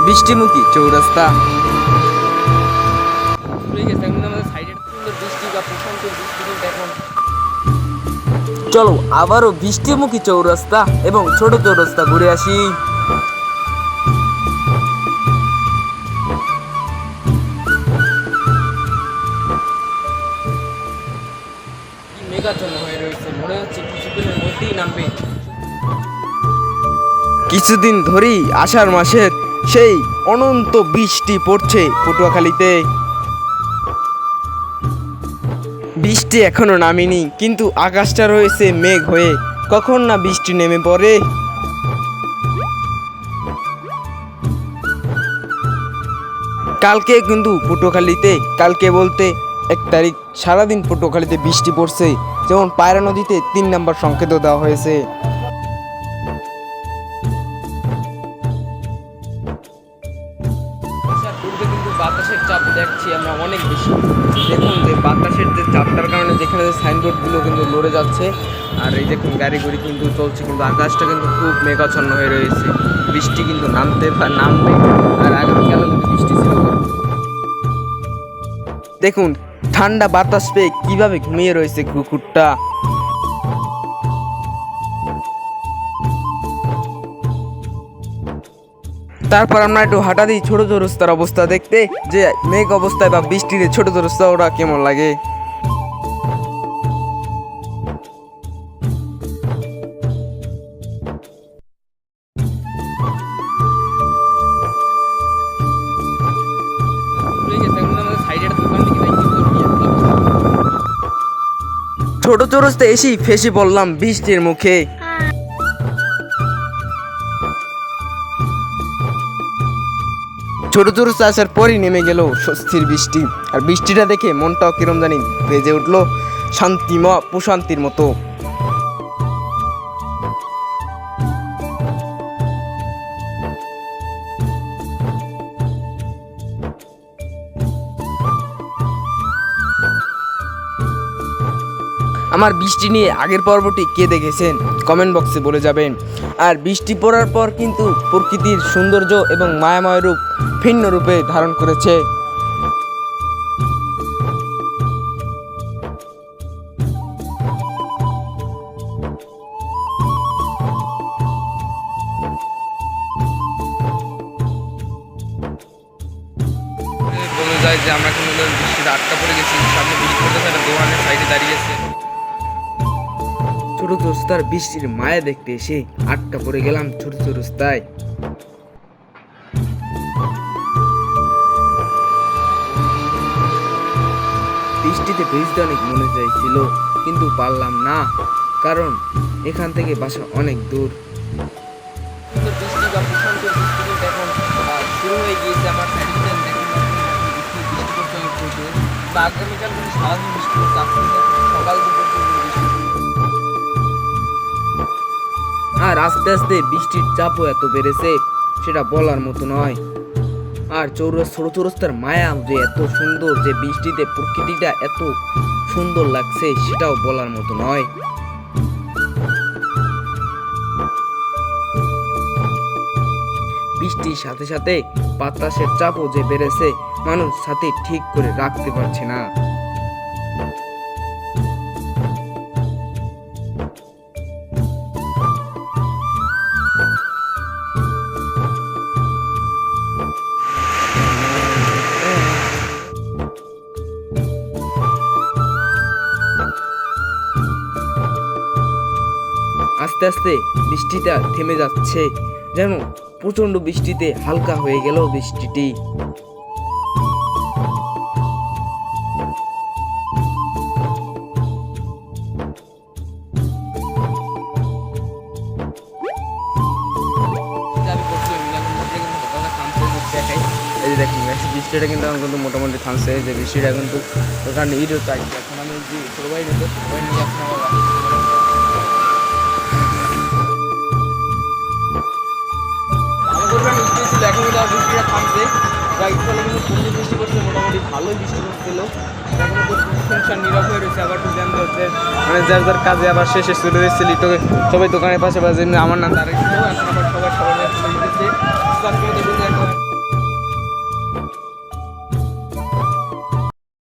বৃষ্টিমুখী চৌরাস্তা। চলো আবারও বৃষ্টিমুখী চৌরাস্তা এবং ছোট চৌরাস্তা ঘুরে আসি। মেঘাচ্ছন্ন হয়ে রয়েছে, মনে হচ্ছে কিছুদিনের মধ্যেই নামবে। কিছুদিন ধরেই আষাঢ় মাসের সেই অনন্ত বৃষ্টি পড়ছে পটুয়াখালীতে। বৃষ্টি এখনো নামেনি, কিন্তু আকাশটা রয়েছে মেঘ হয়ে, কখন না বৃষ্টি নেমে পড়ে। কালকে কিন্তু পটুয়াখালীতে, কালকে বলতে 1 তারিখ, সারাদিন পটুয়াখালীতে বৃষ্টি পড়ছে। যেমন পায়রা নদীতে 3 নম্বর সংকেত দেওয়া হয়েছে। কিন্তু বাতাসের চাপ দেখছি আমরা অনেক বেশি। দেখুন যে বাতাসের যে চাপটার কারণে যেখানে সাইনবোর্ডগুলো কিন্তু লড়ে যাচ্ছে, আর এই দেখুন গাড়ি গুড়ি কিন্তু চলছে, কিন্তু আকাশটা কিন্তু খুব মেঘাচ্ছন্ন হয়ে রয়েছে। বৃষ্টি কিন্তু নামবে, আর আগামীকালও কিন্তু বৃষ্টি ছিল। দেখুন ঠান্ডা বাতাস পেয়ে কিভাবে ঘুমিয়ে রয়েছে কুকুরটা। তারপর আমরা একটু হাঁটা দিই ছোট চৌরাস্তার অবস্থা দেখতে, যে মেঘ অবস্থায় বা বৃষ্টিতে ছোট চৌরাস্তা ওরা কেমন লাগে। ছোট চৌরাস্তা এসেই ফেসে পড়লাম বৃষ্টির মুখে। ছোট চৌরাস্তা আসার পরই নেমে গেল স্বস্তির বৃষ্টি, আর বৃষ্টিটা দেখে মনটাও কিরম জানি ভেজে উঠলো শান্তিময় প্রশান্তির মতো। আমার বৃষ্টি নিয়ে আগের পর্বটি কে দেখেছেন কমেন্ট বক্সে বলে যাবেন। আর বৃষ্টি পড়ার পর কিন্তু প্রকৃতির সৌন্দর্য এবং মায়াময় রূপ ভিন্ন রূপে ধারণ করেছে। বলা যায় যে আমরা কিন্তু বৃষ্টিতে আটকা পড়ে গেছি, সামনে বৃষ্টি পড়তেছে, একটা দোকানের সাইডে দাঁড়িয়েছে। ছোট চৌরাস্তার বৃষ্টির মায়া দেখতে এসে আটকা পড়ে গেলাম ছোট চৌরাস্তায়। বৃষ্টিতে ভিজতে অনেক মনে চাইছিল, কিন্তু পারলাম না, কারণ এখান থেকে বাসা অনেক দূর। বৃষ্টি বা প্রশান্ত বৃষ্টি কিন্তু এখন শুরু হয়ে গিয়েছে। আমার আগামীকাল কিন্তু সারাদিন বৃষ্টি হচ্ছে, সকাল আর আস্তে আস্তে বৃষ্টির চাপও এত বেড়েছে সেটা বলার মতো নয়। আর ছোট চৌরাস্তার মায়া যে এত সুন্দর, যে বৃষ্টিতে প্রকৃতিটা এত সুন্দর লাগছে সেটাও বলার মতো নয়। বৃষ্টির সাথে সাথে বাতাসের চাপও যে বেড়েছে, মানুষ সাথে ঠিক করে রাখতে পারছে না। আস্তে আস্তে বৃষ্টিটা থেমে যাচ্ছে, যেন প্রচন্ড বৃষ্টিতে হালকা হয়ে গেল বৃষ্টিটি। দেখুন বৃষ্টিটা কিন্তু এখন কিন্তু মোটামুটি থামছে, যে বৃষ্টিটা কিন্তু ওখানে ঈদ হতো। এখন আমি যে সবাই নিয়ে এখন কিন্তু বৃষ্টিটা থামছে, যার ফলে কিন্তু প্রচুর বৃষ্টি পড়ছে, মোটামুটি ভালোই বৃষ্টি পড়ছিল। এখন তো সংসার নীরব হয়ে রয়েছে, আবার একটু জানতে হচ্ছে, মানে যার যার কাজে আবার শেষে চলে এসেছিল, সবাই দোকানের পাশে পাশে। আমার নাম তারেক ছিল, এখন আবার সবাই